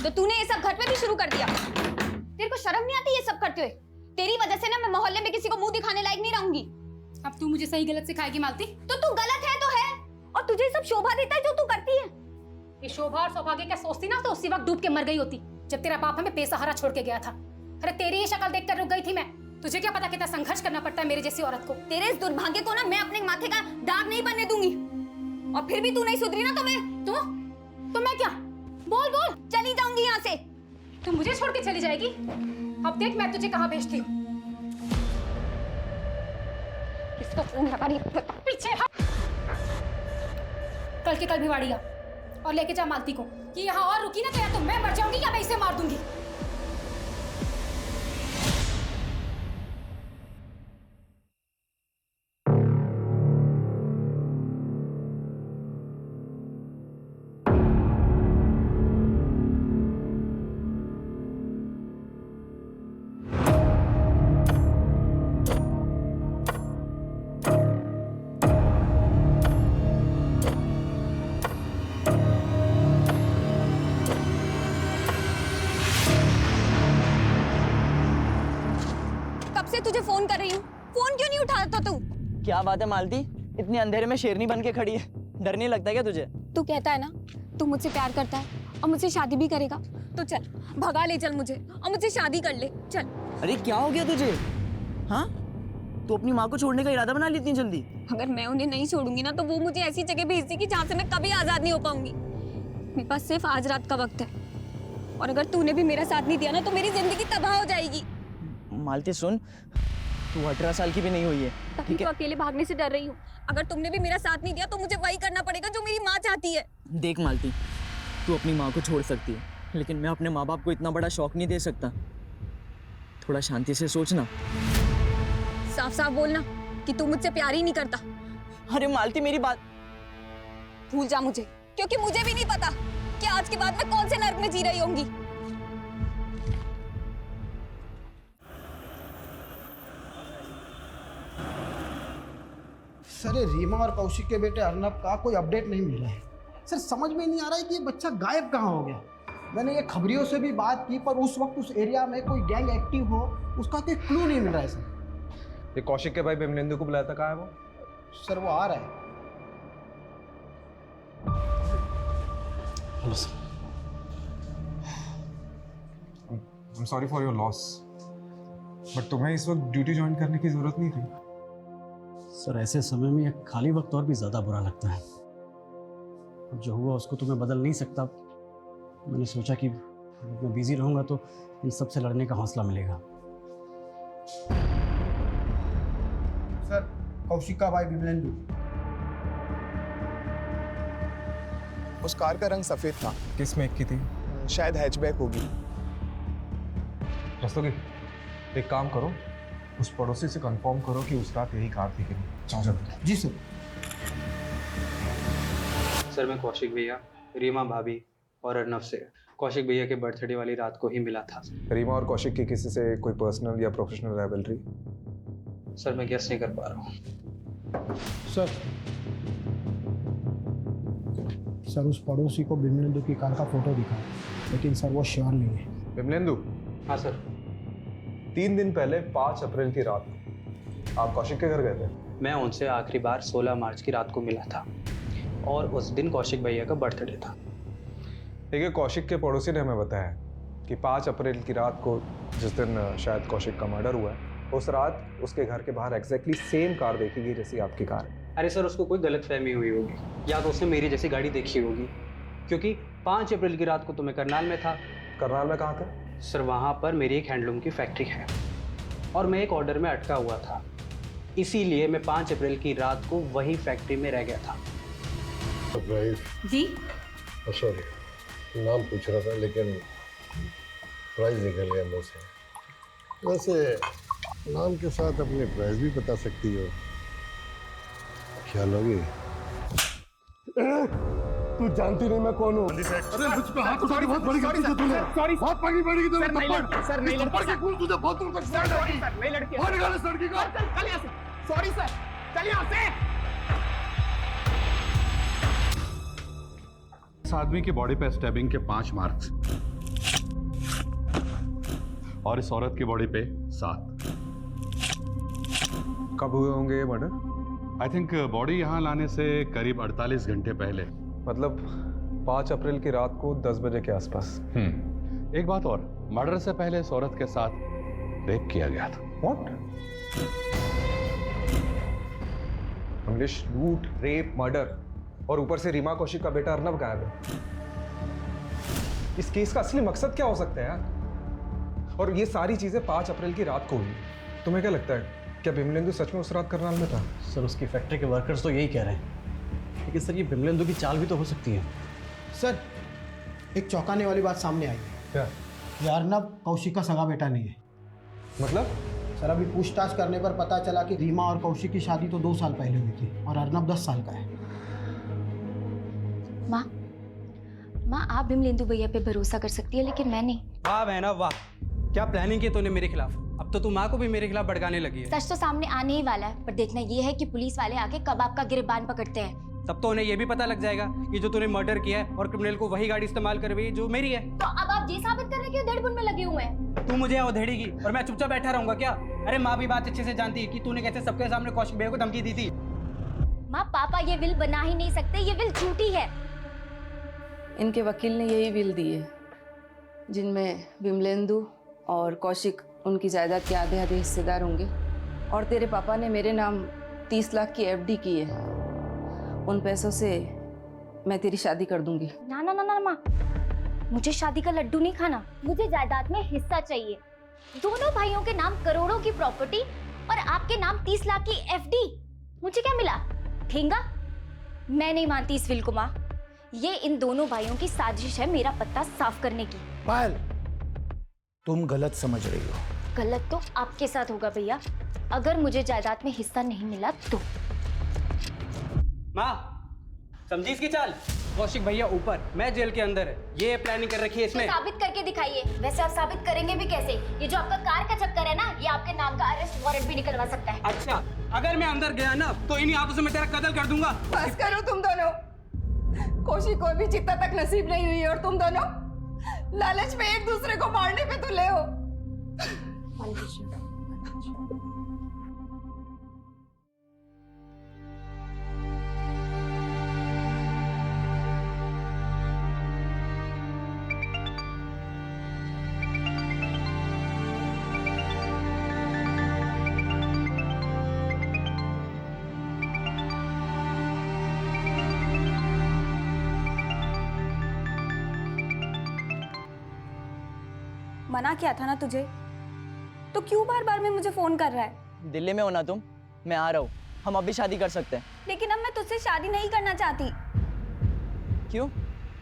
तो तूने ये सब घर पे भी शुरू कर दिया। तेरे को शर्म नहीं आती ये सब करते हुए? तेरी वजह से ना मैं मोहल्ले में किसी को मुंह दिखाने लायक नहीं रहूंगी। अब तू मुझे सही गलत सिखाएगी मालती? तो तू गलत है तो है, और तुझे ये सब शोभा देता है जो तू करती है। ये शोभा और सौभाग्य क्या सोचती ना तो उसी वक्त डूब के मर गई होती जब तेरा बाप हमें बेसहारा छोड़ के गया था। अरे तेरी ही शक्ल देखकर रुक गई थी मैं। तुझे क्या पता कितना संघर्ष करना पड़ता है मेरे जैसी औरत को। तेरे इस दुर्भाग्य को ना मैं अपने माथे का दाग नहीं बनने दूंगी। और फिर भी तू नहीं सुधरी ना तो मैं क्या? बोल बोल, चली जाऊंगी यहाँ से। तू मुझे छोड़ के चली जाएगी? अब देख मैं तुझे कहाँ भेजती हूँ। इसको फोन लगा रही पीछे हट। कल के कल भिवाड़ी आ और लेके जा मालती को कि यहाँ और रुकी ना तो या तो मैं मर जाऊंगी या मैं इसे मार दूंगी। तुझे फोन कर रही हूँ, फोन क्यों नहीं उठाता तू? क्या बात है मालती, इतने अंधेरे में शेरनी बन के खड़ी है, डर नहीं लगता क्या तुझे? तू कहता है ना तू मुझसे प्यार करता है और मुझसे शादी भी करेगा, तो चल भगा ले, चल मुझे और मुझसे शादी कर ले, चल। अरे क्या हो गया तुझे? हाँ, तू अपनी माँ को छोड़ने का इरादा बना ली इतनी जल्दी? अगर मैं उन्हें नहीं छोड़ूंगी ना तो वो मुझे ऐसी जगह भेज देगी जहाँ से मैं कभी आजाद नहीं हो पाऊंगी। मेरे पास सिर्फ आज रात का वक्त है, और अगर तूने भी मेरा साथ नहीं दिया ना तो मेरी जिंदगी तबाह हो जाएगी। मालती सुन, तू 18 साल की भी नहीं हुई है, ठीक है? अकेले भागने से डर रही हूँ। अगर तुमने भी मेरा साथ नहीं दिया तो मुझे वही करना पड़ेगा जो मेरी माँ चाहती है। देख मालती, तू अपनी माँ को छोड़ सकती है, लेकिन मैं अपने माँ बाप को इतना बड़ा शौक नहीं दे सकता। थोड़ा शांति से सोचना। साफ साफ बोलना कि तू मुझसे प्यार ही नहीं करता। अरे मालती मेरी बात भूल जा मुझे, क्योंकि मुझे भी नहीं पता कि आज के बाद मैं कौन से नर्क में जी रही होंगी। सर रीमा और कौशिक के बेटे अर्नब का कोई अपडेट नहीं मिला है। सर समझ में नहीं आ रहा है कि ये बच्चा गायब कहाँ हो गया। मैंने ये खबरियों से भी बात की पर उस वक्त उस एरिया में कोई गैंग एक्टिव हो उसका कोई क्लू नहीं मिल रहा है सर। ये कौशिक के भाई बिमलेंदु को बुलाया था, कहाँ है वो? सर वो आ रहा है। Hello sir. I am sorry for your loss, but तुम्हें इस वक्त ड्यूटी ज्वाइन करने की जरूरत नहीं थी। सर ऐसे समय में खाली वक्त और भी ज़्यादा बुरा लगता है। अब जो हुआ उसको तो मैं बदल नहीं सकता। मैंने सोचा कि मैं बिजी रहूंगा तो इन सब से लड़ने का हौसला मिलेगा। सर कौशिक का भाई बिमलेंदु। उस कार का रंग सफेद था। किस मेक की थी? शायद हैचबैक होगी। रस्तोगी, एक काम करो, उस पड़ोसी से कंफर्म करो कि उस रात यही कार थी कि नहीं। जाओ जल्दी। जी सर। सर मैं कौशिक भैया, रीमा भाभी और अर्नब से कौशिक भैया के बर्थडे वाली रात को ही मिला था। रीमा और कौशिक की किसी से कोई पर्सनल या प्रोफेशनल राइवलरी? सर मैं गेस नहीं कर पा रहा हूँ। सर उस पड़ोसी को बिमलेंदु की कार का फोटो दिखा, लेकिन सर वो श्योर नहीं है। बिमलेंदु? हाँ सर। 3 दिन पहले 5 अप्रैल की रात को आप कौशिक के घर गए थे? मैं उनसे आखिरी बार 16 मार्च की रात को मिला था और उस दिन कौशिक भैया का बर्थडे था। देखिए, कौशिक के पड़ोसी ने हमें बताया कि 5 अप्रैल की रात को, जिस दिन शायद कौशिक का मर्डर हुआ है, उस रात उसके घर के बाहर एग्जैक्टली सेम कार देखी गई जैसी आपकी कार है। अरे सर उसको कोई गलतफहमी हुई होगी या तो उसने मेरी जैसी गाड़ी देखी होगी, क्योंकि 5 अप्रैल की रात को तो मैं करनाल में था। करनाल में कहाँ थे? सर वहाँ पर मेरी एक हैंडलूम की फैक्ट्री है और मैं एक ऑर्डर में अटका हुआ था, इसीलिए मैं 5 अप्रैल की रात को वही फैक्ट्री में रह गया था। जी सॉरी, नाम पूछ रहा था लेकिन प्राइस निकल गया मुँह से। वैसे नाम के साथ अपनी प्राइस भी बता सकती हो, क्या लोगी? तू जानती नहीं मैं कौन हूँ? अरे मुझ पे हाथ उठानी बहुत बड़ी गलती की तूने। सॉरी, बहुत पड़ी पड़ेगी तुझे। सर नहीं लड़की, सर तुझे बहुत दूर तक सर नहीं लड़की। और निकाल इस लड़की को। चल यहाँ से। सॉरी सर, चल यहाँ से। इस आदमी की बॉडी पे स्टैबिंग के 5 मार्क्स, और इस औरत की बॉडी पे 7। कब हुए होंगे ये मर्डर? आई थिंक बॉडी यहाँ लाने से करीब 48 घंटे पहले। मतलब 5 अप्रैल की रात को 10 बजे के आसपास। एक बात और, मर्डर से पहले इस औरत के साथ रेप किया गया था। व्हाट? मंगलेश, लूट, रेप, मर्डर और ऊपर से रीमा कौशिक का बेटा अर्नब गायब है। इस केस का असली मकसद क्या हो सकता है यार? और ये सारी चीजें 5 अप्रैल की रात को हुई। तुम्हें क्या लगता है, क्या बिमलेंदु सच में उस रात करनाल में था? सर उसकी फैक्ट्री के वर्कर्स तो यही कह रहे हैं, लेकिन सर ये बिमलेंदु की चाल भी तो हो सकती है। सर एक चौंकाने वाली बात सामने आई है। क्या? ये अर्नब कौशिक का सगा बेटा नहीं है। मतलब? सर अभी पूछताछ करने पर पता चला कि रीमा और कौशिक की शादी तो 2 साल पहले हुई थी और अर्नब 10 साल का है। माँ आप बिमलेंदु भैया पे भरोसा कर सकती है, लेकिन मैं नहीं। वाह बहना वाह, क्या प्लानिंग की तूने मेरे खिलाफ। अब तो तू माँ को भी मेरे खिलाफ भड़काने लगी है। सच तो सामने आने ही वाला है, पर देखना ये है कि पुलिस वाले आके कब आपका गिरबान पकड़ते हैं। तब तो उन्हें ये भी पता लग जाएगा कि जो तूने मर्डर किया है और क्रिमिनल को वही गाड़ी इस्तेमाल कर रही है जो मेरी है। तो अब आप ये साबित करने के धड़बुन में लगे हुए हैं। तू मुझे अवधेड़ेगी और मैं चुपचाप बैठा रहूंगा क्या? अरे माँ भी बात अच्छे से जानती है कि तूने कैसे सबके सामने कौशिक भैया को धमकी दी थी। माँ पापा ये विल बना ही नहीं सकते, ये विल झूठी है। इनके वकील ने यही विल दी है, जिनमें बिमलेंदु और कौशिक उनकी जायदाद के आधे आधे हिस्सेदार होंगे, और तेरे पापा ने मेरे नाम 30 लाख की एफडी की है। उन पैसों से मैं तेरी शादी कर दूंगी। ना ना ना ना माँ, मुझे शादी का लड्डू नहीं खाना, मुझे जायदाद में हिस्सा चाहिए। दोनों भाइयों के नाम करोड़ों की प्रॉपर्टी और आपके नाम 30 लाख की एफडी। मुझे क्या मिला? ठेंगा? मैं नहीं मानती इस विल को माँ। ये इन दोनों भाइयों की साजिश है मेरा पत्ता साफ करने की। पायल, तुम गलत समझ रही हो। गलत तो आपके साथ होगा भैया, अगर मुझे जायदाद में हिस्सा नहीं मिला तो। माँ समझी इसकी चाल? कौशिक भैया ऊपर, मैं जेल के अंदर है। ये प्लानिंग कर रखी है इसमें। तो साबित करके दिखाइए। वैसे आप साबित करेंगे भी कैसे? ये जो आपका कार का चक्कर है ना, ये आपके नाम का अरेस्ट वारंट भी निकलवा सकता है। अच्छा, अगर मैं अंदर गया ना तो इन्हीं हाथों से मैं तेरा कत्ल कर दूंगा। बस करो तुम दोनों। कौशिक को भी चित्ता तक नसीब नहीं हुई और तुम दोनों लालच में एक दूसरे को मारने पे तुले हो। मना किया था ना तुझे, तो क्यों बार बार में मुझे फोन कर रहा है? दिल्ली में हो ना तुम? मैं आ रहा हूँ, हम अभी शादी कर सकते हैं। लेकिन अब मैं तुझसे शादी नहीं करना चाहती। क्यों?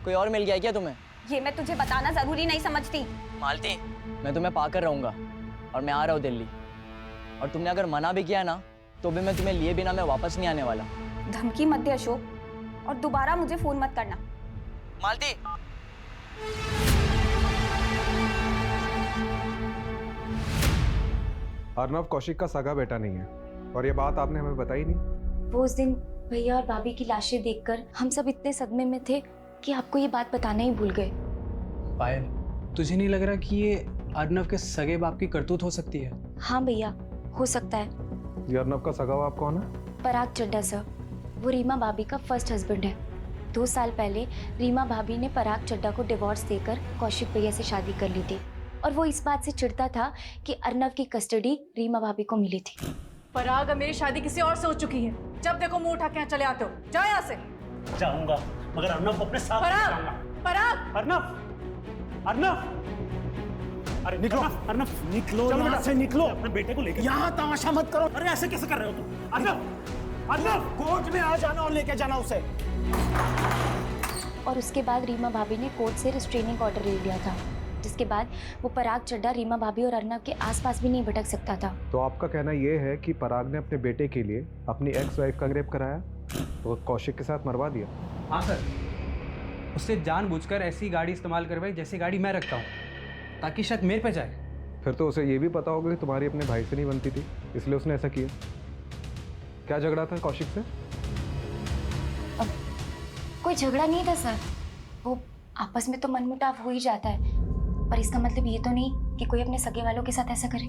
कोई और मिल गया क्या तुम्हें? ये मैं तुझे बताना जरूरी नहीं समझती। मालती, मैं तुम्हें पाकर रहूंगा और मैं आ रहा हूँ दिल्ली। और तुमने अगर मना भी किया ना तो भी मैं तुम्हें लिए बिना मैं वापस नहीं आने वाला। धमकी मत दे अशोक, और दोबारा मुझे फोन मत करना। मालती, अर्नब कौशिक का सगा बेटा नहीं है और ये बात आपने हमें बताई नहीं। वो उस दिन भैया और भाभी की लाशें देखकर हम सब इतने सदमे में थे कि आपको ये बात बताना ही भूल गए। पायल, तुझे नहीं लग रहा कि ये अर्नब के सगे बाप की करतूत हो सकती है? हाँ भैया, हो सकता है। ये अर्नब का सगा बाप कौन है? पराग चड्ढा सर, वो रीमा भाभी का फर्स्ट हस्बैंड है। 2 साल पहले रीमा भाभी ने पराग चड्ढा को डिवोर्स देकर कौशिक भैया से शादी कर ली थी, और वो इस बात से चिढ़ता था कि अर्नब की कस्टडी रीमा भाभी को मिली थी। पराग, अब मेरी शादी किसी और से हो चुकी है। जब देखो मुंह उठा के यहाँ चले आते हो। जाओ यहाँ से। जाऊंगा, मगर अर्नब को अपने साथ पराग, पराग, अर्नब, अर्नब, अरे निकलो, अर्नब निकलो, यहाँ से निकलो। अपने बेटे को लेकर यहाँ तमाशा मत करो। अरे ऐसे कैसे कर रहे हो तुम? अर्नब, अर्नब, कोर्ट में आ जाना और लेके जाना उसे। और उसके बाद रीमा भाभी ने कोर्ट से रिस्ट्रेनिंग ऑर्डर ले लिया था, जिसके बाद वो पराग चड्ढा रीमा भाभी और अर्नब के आसपास भी नहीं भटक सकता था। तो आपका कहना ये है कि पराग ने अपने बेटे के लिए अपनी एक्स वाइफ का रेप कराया तो कौशिक के साथ मरवा दिया? हाँ सर, उससे जानबूझकर ऐसी गाड़ी इस्तेमाल करवाई जैसी गाड़ी मैं रखता हूँ, ताकि शक मेरे पे जाए। फिर तो उसे ये भी पता होगा कि तुम्हारी अपने भाई से नहीं बनती थी, इसलिए उसने ऐसा किया। क्या झगड़ा था कौशिक से? कोई झगड़ा नहीं था सर, वो आपस में तो मनमुटाव हो ही जाता है, पर इसका मतलब ये तो नहीं कि कोई अपने सगे वालों के साथ ऐसा करे।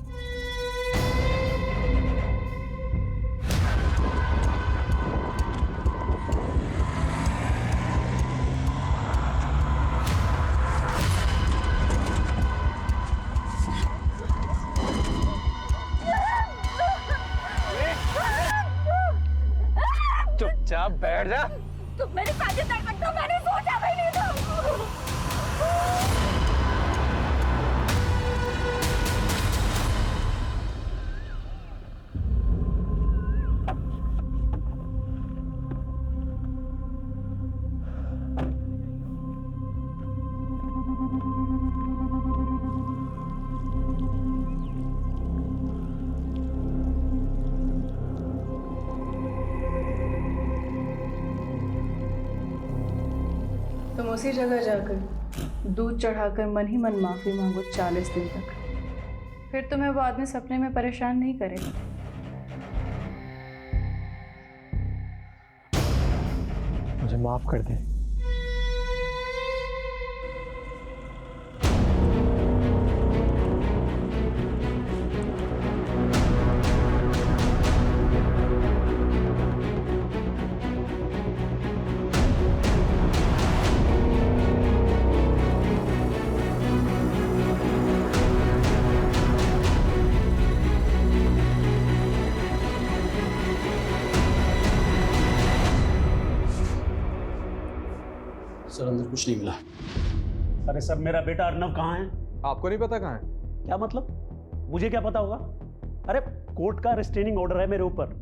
चुपचाप बैठ जा। तुम मेरी शादी कर सकते हो, मैंने सोचा भी नहीं था। तुम उसी जगह जाकर दूध चढ़ाकर मन ही मन माफ़ी मांगो 40 दिन तक, फिर तुम्हें वो आदमी सपने में परेशान नहीं करेगा। मुझे माफ कर दे। सर अंदर कुछ नहीं मिला। अरे सर मेरा बेटा अर्नव कहाँ है? आपको नहीं पता कहाँ है? क्या मतलब? मुझे क्या पता होगा? अरे कोर्ट का रिस्ट्रेनिंग ऑर्डर है मेरे ऊपर।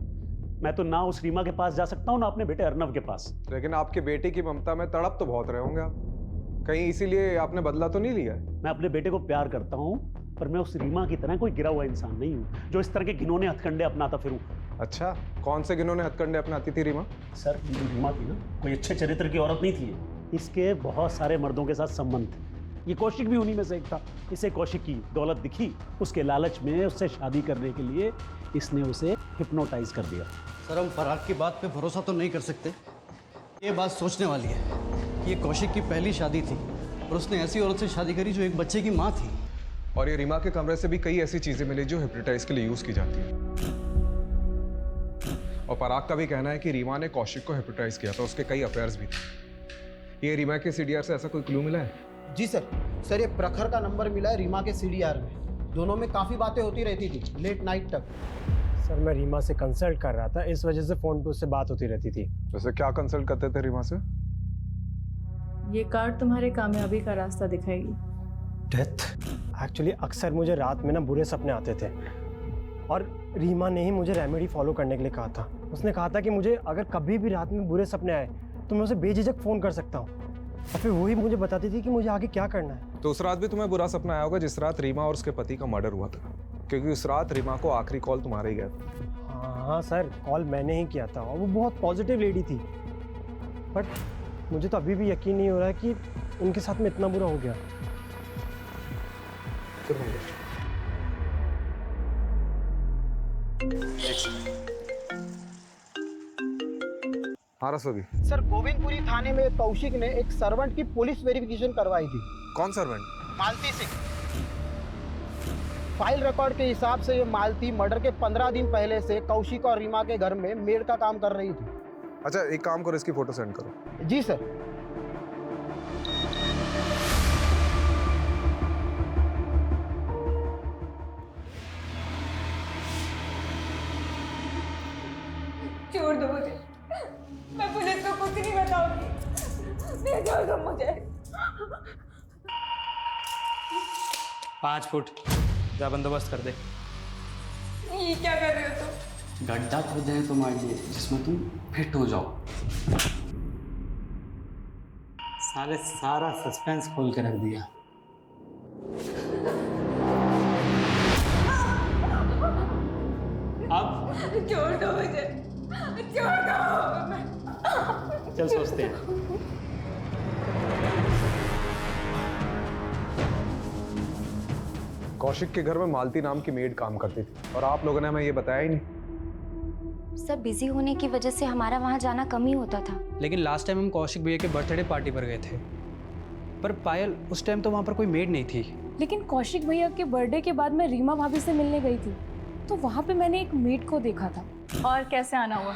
मैं तो ना उस रीमा के पास जा सकता हूँ ना अपने बेटे अर्नव के पास। लेकिन आपके बेटे की ममता में तड़प तो बहुत रहे होंगे आप। कहीं इसीलिए आपने बदला तो नहीं लिया? मैं अपने बेटे को प्यार करता हूँ, पर मैं उस रीमा की तरह कोई गिरा हुआ इंसान नहीं हूँ जो इस तरह के घिनौने हथकंडे अपनाता फिरूं। अच्छा, कौन से घिनौने हथकंडे अपनाती थी रीमा? सर रीमा थी ना, कोई अच्छे चरित्र की औरत नहीं थी। इसके बहुत सारे मर्दों के साथ संबंध थे। ये कौशिक भी उन्हीं में से एक था। इसे कौशिक की दौलत दिखी, उसके लालच में उससे शादी करने के लिए इसने उसे हिप्नोटाइज कर दिया। सर हम फराग की बात पे भरोसा तो नहीं कर सकते। ये बात सोचने वाली है कि ये कौशिक की पहली शादी थी और उसने ऐसी औरत से शादी करी जो एक बच्चे की माँ थी। और ये रीमा के कमरे से भी कई ऐसी चीजें मिली जो हिप्नोटाइज के लिए यूज की जाती है। और पराग का भी कहना है कि रीमा ने कौशिक को हिप्नोटाइज किया था, उसके कई अफेयर्स भी थे। ये रीमा के सीडीआर से ऐसा कोई क्लू मिला है? जी सर, ये प्रखर का नंबर मिला है रीमा के सीडीआर में। दोनों में काफ़ी बातें होती रहती थी लेट नाइट तक। सर मैं रीमा से कंसल्ट कर रहा था, इस वजह से फ़ोन पे उससे बात होती रहती थी। वैसे क्या कंसल्ट करते थे रीमा से? ये कार्ड तुम्हारे कामयाबी का रास्ता दिखाएगी। डेथ? एक्चुअली अक्सर मुझे रात में ना बुरे सपने आते थे और रीमा ने ही मुझे रेमेडी फॉलो करने के लिए कहा था। उसने कहा था कि मुझे अगर कभी भी रात में बुरे सपने आए तो मैं उसे बेझिझक फ़ोन कर सकता हूँ और फिर वही मुझे बताती थी कि मुझे आगे क्या करना है। तो उस रात भी तुम्हें बुरा सपना आया होगा जिस रात रीमा और उसके पति का मर्डर हुआ था, क्योंकि उस रात रीमा को आखिरी कॉल तुम्हारा ही गया था। हाँ सर, कॉल मैंने ही किया था और वो बहुत पॉजिटिव लेडी थी, बट मुझे तो अभी भी यकीन नहीं हो रहा है कि उनके साथ में इतना बुरा हो गया। हाँ रसोगी। सर गोविंदपुरी थाने में कौशिक ने एक सर्वेंट की पुलिस वेरिफिकेशन करवाई थी। कौन सर्वेंट? मालती सिंह। फाइल रिकॉर्ड के हिसाब से ये मालती मर्डर के 15 दिन पहले से कौशिक और रीमा के घर में मेड का काम कर रही थी। अच्छा एक काम करो, इसकी फोटो सेंड करो। जी सर। छोड़ दो मुझे, मैं पुलिस को कुछ नहीं बताऊंगी। नहीं, छोड़ दो मुझे। 5 फुट जा बंदोबस्त कर दे। ये क्या कर रहे हो तुम? गड्ढा खोदे हैं तुम्हारे लिए जिसमें तुम फिट हो जाओ। सारे सारा सस्पेंस खोल के रख दिया। अब छोड़ दो मुझे, छोड़ दो। चल सोचते हैं। कौशिक के घर में मालती नाम की मेड काम करती थी और आप लोगों ने हमें ये बताया ही नहीं। सब बिजी होने की वजह से हमारा वहाँ जाना कम ही होता था। लेकिन लास्ट टाइम हम कौशिक भैया के बर्थडे पार्टी पर गए थे, पर पायल उस टाइम तो वहाँ पर कोई मेड नहीं थी। लेकिन कौशिक भैया के बर्थडे के बाद मैं रीमा भाभी से मिलने गई थी, तो वहाँ पे मैंने एक मेट को देखा था। और कैसे आना हुआ?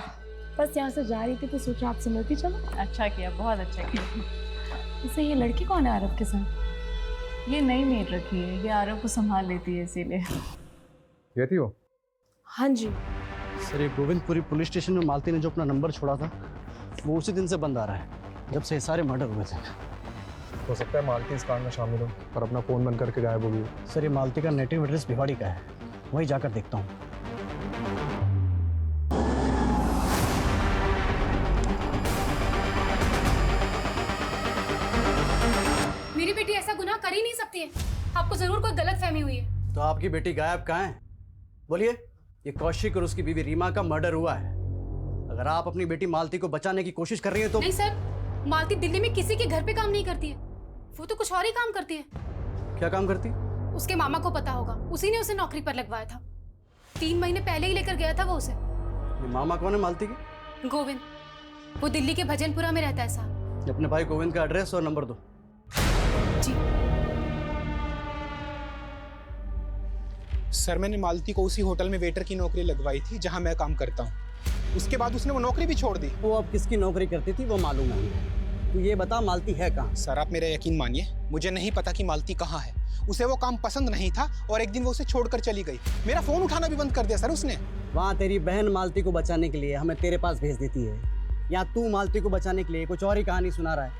बस यहाँ से जा रही थी तो सोचा आपसे मिलती चलो। अच्छा किया, बहुत अच्छा किया। वैसे ये लड़की कौन है आरव के साथ? ये नई मेड रखी है, ये आरव को संभाल लेती है इसीलिए। ये थी वो? हाँ जी। सर ये गोविंदपुरी पुलिस स्टेशन में मालती ने जो अपना नंबर छोड़ा था वो उसी दिन से बंद आ रहा है, जब से ये सारे मर्डर हुए थे। हो सकता है मालती इस कांड में शामिल हो और अपना फोन बंद करके गायब हो गई। सर ये मालती का नेटिव एड्रेस भिवाड़ी का है, वहीं जाकर देखता हूँ। मेरी बेटी ऐसा गुनाह कर ही नहीं सकती है। आपको जरूर कोई गलतफहमी हुई है। तो आपकी बेटी गायब कहाँ है? बोलिए। ये कौशिक और उसकी बीवी रीमा का मर्डर हुआ है। अगर आप अपनी बेटी मालती को बचाने की कोशिश कर रही हैं तो... नहीं सर, मालती दिल्ली में किसी के घर पे काम नहीं करती है, वो तो कुछ और ही काम करती है। क्या काम करती? उसके मामा को पता होगा, उसी ने उसे नौकरी पर लगवाया था। 3 महीने पहले ही लेकर गया था वो उसे। ये मामा कौन है मालती के? गोविंद, वो दिल्ली के भजनपुरा में रहता है साहब। अपने भाई गोविंद का एड्रेस और नंबर दो। जी सर, मैंने मालती को उसी होटल में वेटर की नौकरी लगवाई थी जहां मैं काम करता हूं। उसके बाद उसने वो नौकरी भी छोड़ दी। वो अब किसकी नौकरी करती थी वो मालूम नहीं। तू ये बता मालती है कहाँ? सर आप मेरा यकीन मानिए, मुझे नहीं पता कि मालती कहाँ है। उसे वो काम पसंद नहीं था और एक दिन वो उसे छोड़कर चली गई। मेरा फोन उठाना भी बंद कर दिया सर उसने। वहाँ तेरी बहन मालती को बचाने के लिए हमें तेरे पास भेज देती है, या तू मालती को बचाने के लिए कुछ और ही कहानी सुना रहा है।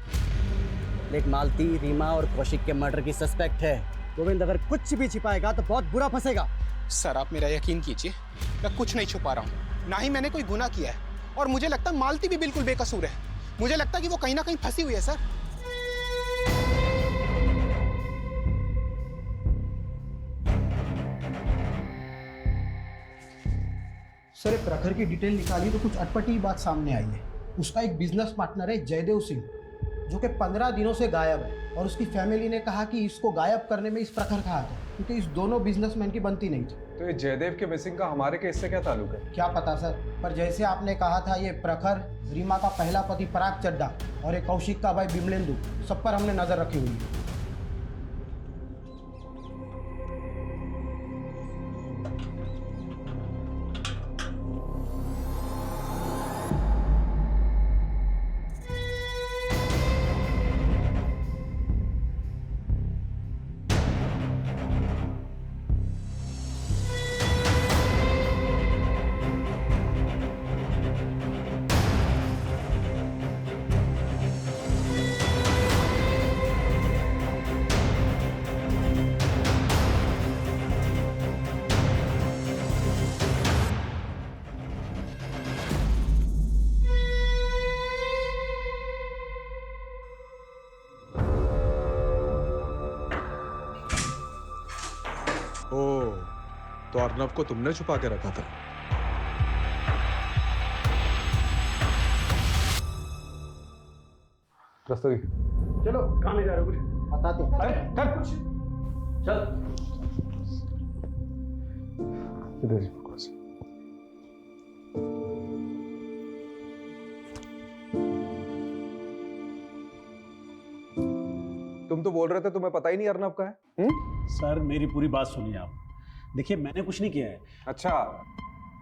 लेकिन मालती, रीमा और कौशिक के मर्डर की सस्पेक्ट है। गोविंद अगर कुछ भी छिपाएगा तो बहुत बुरा फंसेगा। सर आप मेरा यकीन कीजिए, मैं कुछ नहीं छुपा रहा हूँ, ना ही मैंने कोई गुनाह किया है। और मुझे लगता है मालती भी बिल्कुल बेकसूर है। मुझे लगता है कि वो कहीं ना कहीं फंसी हुई है सर। सर एक प्रखर की डिटेल निकाली तो कुछ अटपटी बात सामने आई है। उसका एक बिजनेस पार्टनर है जयदेव सिंह, जो कि 15 दिनों से गायब है। और उसकी फैमिली ने कहा कि इसको गायब करने में इस प्रखर का हाथ है, क्योंकि इस दोनों बिजनेसमैन की बनती नहीं थी। तो ये जयदेव के मिसिंग का हमारे केस से क्या ताल्लुक है? क्या पता सर, पर जैसे आपने कहा था ये प्रखर, रीमा का पहला पति पराग चड्डा और एक कौशिक का भाई बिमलेंदु, सब पर हमने नजर रखी हुई है। ओह, तो अर्नब को तुमने छुपा के रखा था। रस्तोगी चलो, कहाँ ले जा रहे हो? कुछ बताते हैं। चल। इधर ही बकवास। तुम तो बोल रहे थे तुम्हें पता ही नहीं अर्नब का है। सर मेरी पूरी बात सुनिए आप। देखिए मैंने कुछ नहीं किया है। अच्छा,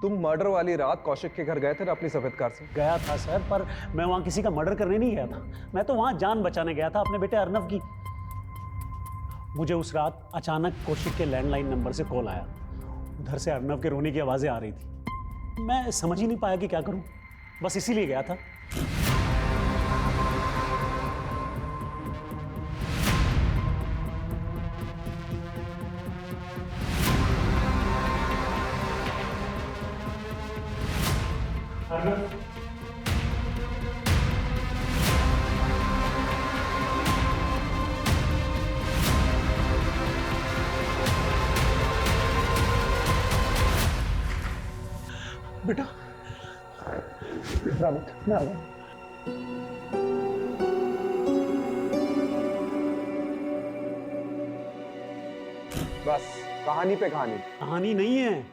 तुम मर्डर वाली रात कौशिक के घर गए थे ना अपनी सफेद कार से? गया था सर, पर मैं वहाँ किसी का मर्डर करने नहीं गया था। मैं तो वहाँ जान बचाने गया था अपने बेटे अर्नब की। मुझे उस रात अचानक कौशिक के लैंडलाइन नंबर से कॉल आया। उधर से अर्नब के रोने की आवाज़ें आ रही थी। मैं समझ ही नहीं पाया कि क्या करूँ, बस इसीलिए गया था। बेटा, मैं आ गया। बस कहानी पे कहानी। कहानी नहीं है,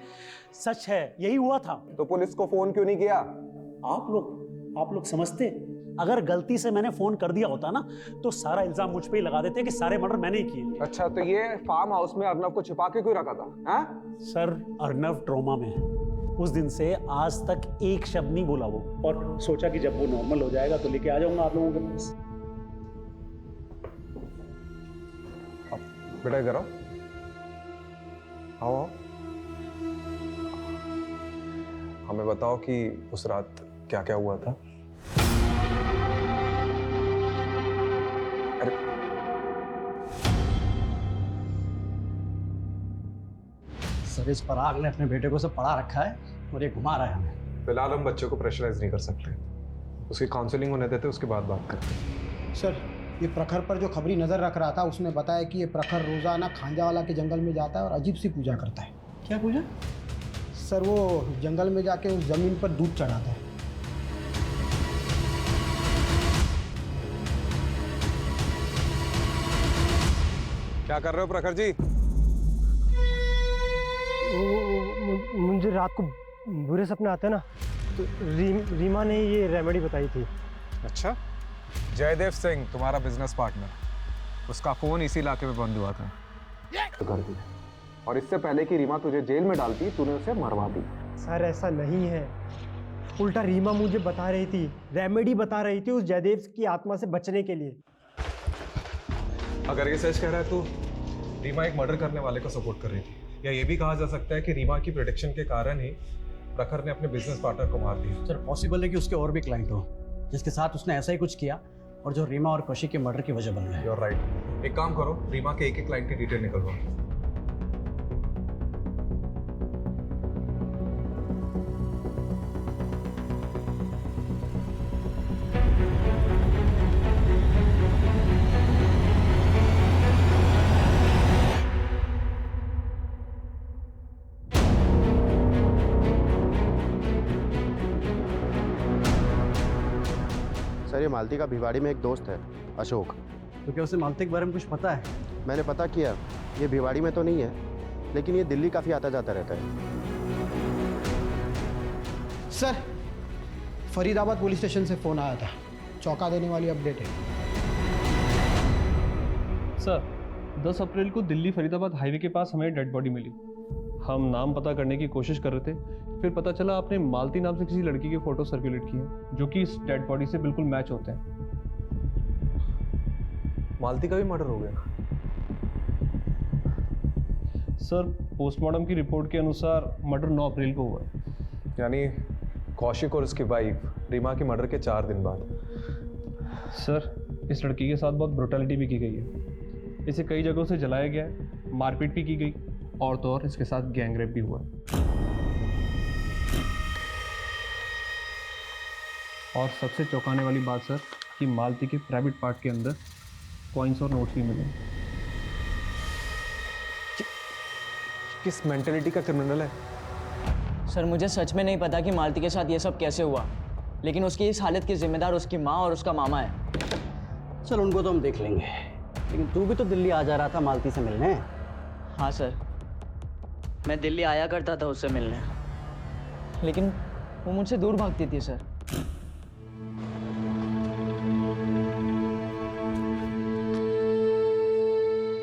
सच है, यही हुआ था। तो पुलिस को फोन क्यों नहीं किया? आप लोग समझते अगर गलती से मैंने फोन कर दिया होता ना तो सारा इल्जाम मुझ पे ही लगा देते कि सारे मर्डर मैंने ही किए। अच्छा, तो ये फार्म हाउस में अर्नब को छिपा के क्यों रखा था? हाँ? सर, अर्नब ट्रॉमा में है। उस दिन से आज तक एक शब्द नहीं बोला वो, और सोचा कि जब वो नॉर्मल हो जाएगा तो लेके आ जाऊंगा आप लोगों के पास। बेटा इधर आओ, आओ। हमें बताओ कि उस रात क्या क्या हुआ था। अरे सर, इस पराग ने अपने बेटे को सब पढ़ा रखा है और ये घुमा रहा है हमें। फिलहाल हम बच्चे को प्रेशराइज नहीं कर सकते, उसकी काउंसलिंग होने देते, उसके बाद बात करते हैं। सर, ये प्रखर पर जो खबरी नज़र रख रहा था उसने बताया कि ये प्रखर रोज़ाना खांजावाला के जंगल में जाता है और अजीब सी पूजा करता है। क्या पूजा? सर, वो जंगल में जाके उस जमीन पर दूध चढ़ाता है। क्या कर रहे हो प्रखर जी? मुझे रात को बुरे सपने आते हैं ना, तो रीमा ने ये रेमेडी बताई थी। अच्छा, जयदेव सिंह तुम्हारा बिजनेस पार्टनर, उसका फोन इसी इलाके में बंद हुआ था तो कर दिया, और इससे पहले कि रीमा तुझे जेल में डालती तूने उसे मरवा दी। सर, ऐसा नहीं है, उल्टा रीमा मुझे बता रही थी, रेमेडी बता रही थी उस जयदेव की आत्मा से बचने के लिए। अगर ये सच कह रहा है तो रीमा एक मर्डर करने वाले को सपोर्ट कर रही थी, या ये भी कहा जा सकता है कि रीमा की प्रेडिक्शन के कारण ही प्रखर ने अपने बिजनेस पार्टनर को मार दिया। सर, पॉसिबल है कि उसके और भी क्लाइंट हो जिसके साथ उसने ऐसा ही कुछ किया और जो रीमा और कौशिक के मर्डर की वजह बन गए। You are right. एक काम करो, रीमा के एक क्लाइंट की डिटेल निकलवाओ। सर, ये मालती का भिवाड़ी में एक दोस्त है, अशोक। तो क्या उसे मालती के बारे में कुछ पता है? मैंने पता किया, ये भिवाड़ी में तो नहीं है, लेकिन ये दिल्ली काफ़ी आता जाता रहता है। सर, फरीदाबाद पुलिस स्टेशन से फ़ोन आया था, चौंका देने वाली अपडेट है। सर, 10 अप्रैल को दिल्ली फरीदाबाद हाईवे के पास हमें डेड बॉडी मिली। हम नाम पता करने की कोशिश कर रहे थे, फिर पता चला आपने मालती नाम से किसी लड़की के फोटो सर्कुलेट किए हैं जो कि इस डेड बॉडी से बिल्कुल मैच होते हैं। मालती का भी मर्डर हो गया? सर, पोस्टमार्टम की रिपोर्ट के अनुसार मर्डर 9 अप्रैल को हुआ है। यानी कौशिक और उसकी वाइफ रीमा के मर्डर के 4 दिन बाद। सर, इस लड़की के साथ बहुत ब्रुटैलिटी भी की गई है। इसे कई जगहों से जलाया गया है, मारपीट भी की गई, और तो और इसके साथ गैंगरेप भी हुआ। और सबसे चौंकाने वाली बात सर, कि मालती के प्राइवेट पार्ट के अंदर कॉइन्स और नोट्स भी मिले। किस मेंटेलिटी का क्रिमिनल है? सर, मुझे सच में नहीं पता कि मालती के साथ ये सब कैसे हुआ, लेकिन उसकी इस हालत की जिम्मेदार उसकी माँ और उसका मामा है। चल, उनको तो हम देख लेंगे, लेकिन तू भी तो दिल्ली आ जा रहा था मालती से मिलने। हाँ सर, मैं दिल्ली आया करता था उससे मिलने, लेकिन वो मुझसे दूर भागती थी सर।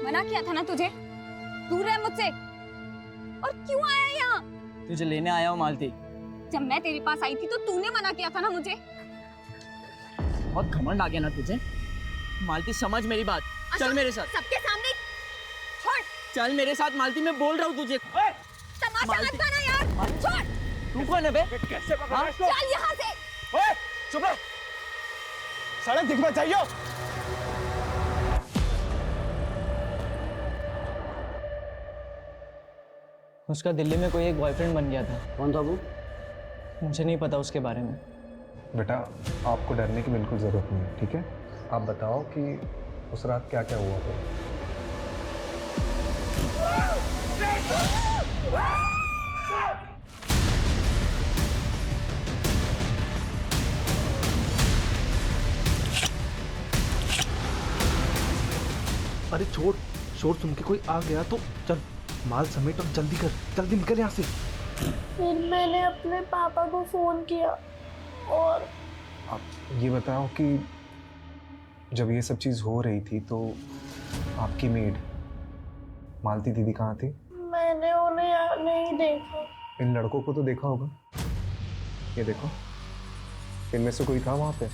मना किया था ना तुझे, दूर रह मुझसे। और क्यों आया यहाँ? तुझे लेने आया हूँ मालती। जब मैं तेरे पास आई थी तो तूने मना किया था ना मुझे। बहुत घमंड आ गया ना तुझे। मालती, समझ मेरी बात, चल मेरे साथ। सबके सामने छोड़। चल मेरे साथ मालती, मैं बोल रहा हूँ तुझे। तमाशा मत करना यार, छोड़। तू कौन है बे? कैसे हाँ? चल यहाँ से। ओए, चुप रह। सड़क दिखना चाहिए। उसका दिल्ली में कोई एक बॉयफ्रेंड बन गया था। कौन था वो? मुझे नहीं पता उसके बारे में। बेटा, आपको डरने की बिल्कुल ज़रूरत नहीं है, ठीक है? आप बताओ कि उस रात क्या क्या हुआ था। अरे छोड़, शोर सुन के कोई आ गया तो चल, माल समेट और जल्दी कर, जल्दी निकल यहाँ से। फिर मैंने अपने पापा को फोन किया और आप ये बताओ कि जब ये सब चीज़ हो रही थी तो आपकी मेड मालती दीदी कहाँ थी? मैंने उन्हें नहीं देखा। इन लड़कों को तो देखा होगा। ये देखो, इनमें से कोई था वहाँ पे?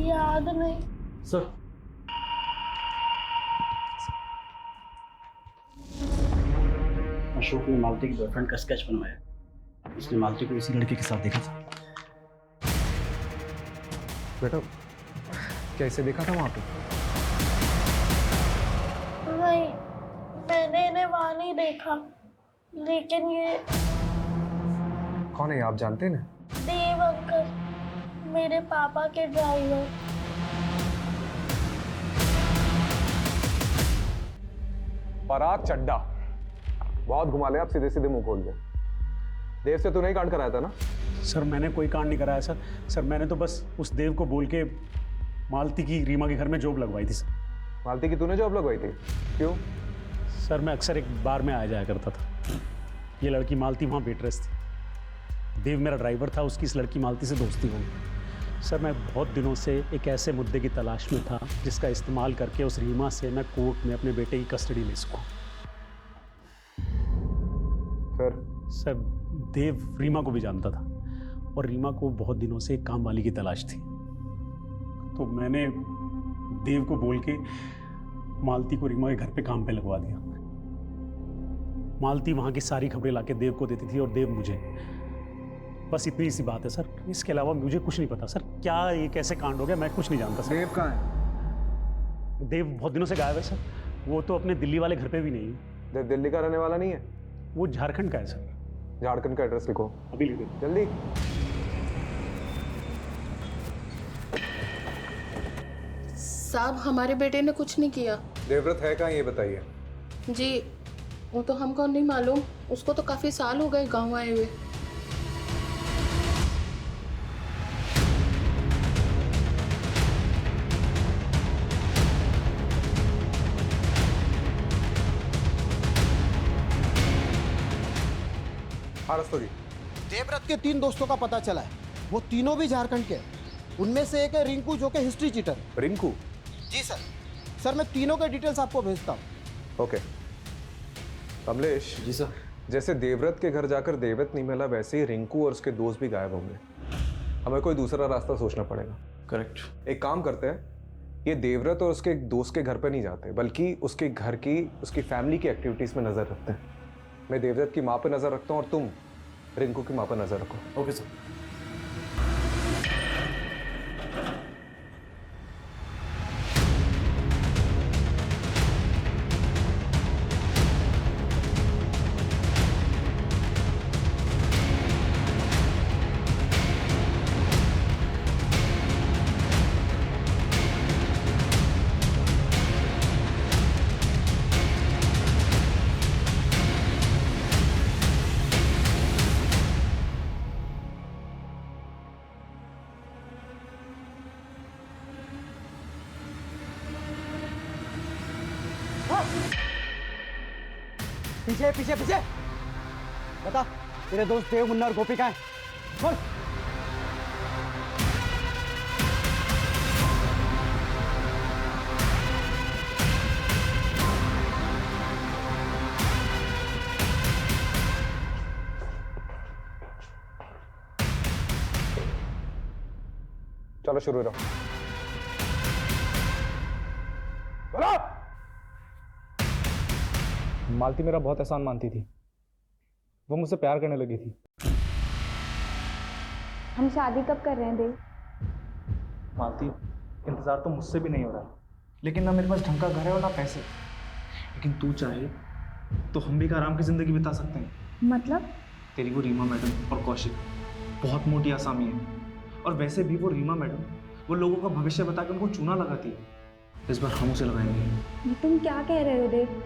याद नहीं। सर, अशोक ने मालती की बॉयफ्रेंड का स्केच बनवाया। उसने मालती को इसी लड़के के साथ देखा था। बेटा, क्या इसे देखा था वहाँ पे? नहीं, मैंने इन्हें वहाँ नहीं देखा। लेकिन ये कौन है, आप जानते हैं ना? देव अंकल, मेरे पापा के ड्राइवर। पराग चड्डा, बहुत घुमा ले आप, सीधे सीधे मुंह खोल दे। देव से तूने ही कांड कराया था ना? सर, मैंने कोई कांड नहीं कराया सर। सर, मैंने तो बस उस देव को बोल के मालती की रीमा के घर में जॉब लगवाई थी सर। मालती की तूने जॉब लगवाई थी? क्यों? सर, मैं अक्सर एक बार में आ जाया करता था। ये लड़की मालती वहाँ वेटरेस थी। देव मेरा ड्राइवर था, उसकी इस लड़की मालती से दोस्ती हो गई। सर, मैं बहुत दिनों से एक ऐसे मुद्दे की तलाश में था जिसका इस्तेमाल करके उस रीमा से मैं कोर्ट में अपने बेटे की कस्टडी ले सकूं। फिर? सर, देव रीमा को भी जानता था और रीमा को बहुत दिनों से एक काम वाली की तलाश थी। तो मैंने देव को बोल के मालती को रीमा के घर पे काम पे लगवा दिया। मालती वहाँ की सारी खबरें लाके देव को देती थी और देव मुझे। बस इतनी सी बात है सर, इसके अलावा मुझे कुछ नहीं पता सर। क्या ये कैसे कांड हो गया, मैं कुछ नहीं जानता सर। देव कहाँ है? देव बहुत दिनों से गायब है सर। वो तो अपने दिल्ली वाले घर पे भी नहीं है। देव दिल्ली का रहने वाला नहीं है? वो झारखंड का है सर। झारखंड का एड्रेस लिखो। अभी लिख दो जल्दी। साहब, हमारे बेटे ने कुछ नहीं किया। देवव्रत है कहाँ, ये बताइए। जी, वो तो हमको नहीं मालूम। उसको तो काफी साल हो गए गाँव आए हुए। देवव्रत के 3 दोस्तों का पता चला है। वो तीनों भी झारखंड के हैं। उनमें से एक है रिंकू, जो कि हिस्ट्री चीटर है। रिंकू? जी सर। सर, मैं तीनों के डिटेल्स आपको भेजता हूँ। ओके। कमलेश। जी सर। जैसे देवव्रत के घर जाकर देवव्रत नहीं मिला, वैसे ही रिंकू और उसके दोस्त भी गायब होंगे। हमें कोई दूसरा रास्ता सोचना पड़ेगा। करेक्ट। एक काम करते हैं, ये देवव्रत और उसके दोस्त के घर पर नहीं जाते, बल्कि उसके घर की, उसकी फैमिली की एक्टिविटीज़ में नज़र रखते हैं। मैं देवव्रत की माँ पर नज़र रखता हूँ और तुम रिंकू की माँ पर नज़र रखो। Okay sir. पीछे पीछे पीछे। बता, तेरे दोस्त देव, मुन्ना और गोपी कहाँ हैं? बोल। चलो शुरू करो। मालती मेरा बहुत एहसान मानती थी। वो मुझसे प्यार करने लगी थी। हम शादी कब कर रहे हैं देव? मालती, इंतज़ार तो मुझसे भी नहीं हो रहा, लेकिन ना मेरे पास ढंग का घर है और ना पैसे। लेकिन तू चाहे तो हम भी एक आराम की ज़िंदगी बिता सकते हैं। मतलब? तेरी वो रीमा मैडम और कौशिक बहुत मोटी आसामी है, और वैसे भी वो रीमा मैडम वो लोगों का भविष्य बता के उनको चूना लगाती है। इस बार हम उसे लगाएंगे। तुम क्या कह रहे हो देव?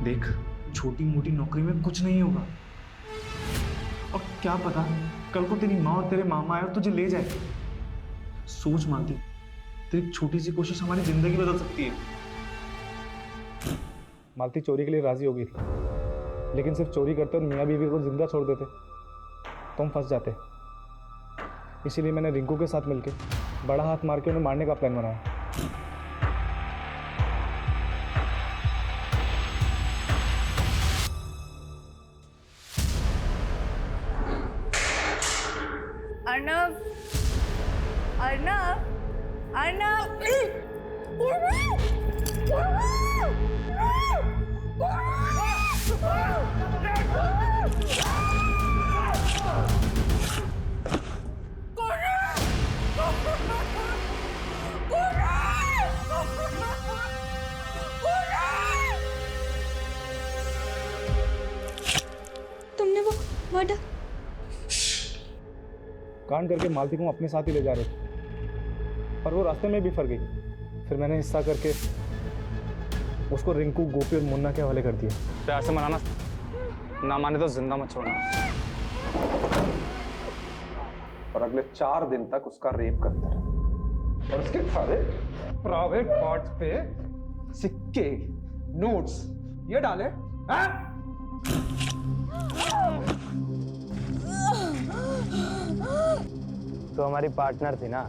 देख, छोटी मोटी नौकरी में कुछ नहीं होगा, और क्या पता कल को तेरी माँ और तेरे मामा आए और तुझे ले जाए। सोच मालती, तेरी छोटी सी कोशिश हमारी जिंदगी बदल सकती है। मालती चोरी के लिए राजी हो गई थी, लेकिन सिर्फ चोरी करते और मियाँ बीवी को जिंदा छोड़ देते। तो हम फंस जाते। इसीलिए मैंने रिंकू के साथ मिलके बड़ा हाथ मार के उन्हें मारने का प्लान बनाया। अर्नव, अर्नव, अर्नव, तुमने वो मर्डर कांड करके मालती को अपने साथ ही ले जा रहे थे, पर वो रास्ते में भी फर गई। फिर मैंने हिस्सा करके उसको रिंकू, गोपी और मुन्ना के हवाले कर दिया। प्यार से मनाना, ना माने तो जिंदा मत छोड़ना। और अगले 4 दिन तक उसका रेप करते रहे और उसके सारे प्राइवेट पार्ट्स पे सिक्के, नोट्स ये डाले। तो हमारी पार्टनर थी ना,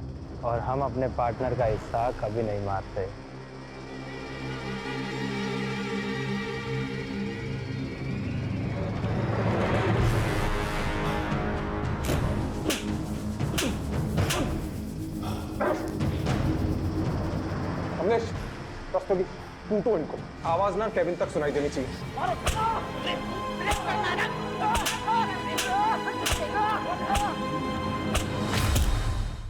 और हम अपने पार्टनर का हिस्सा कभी नहीं मारते। कमलेश, रस्तोगी, टूटो इनको। आवाज ना केविन तक सुनाई देनी चाहिए।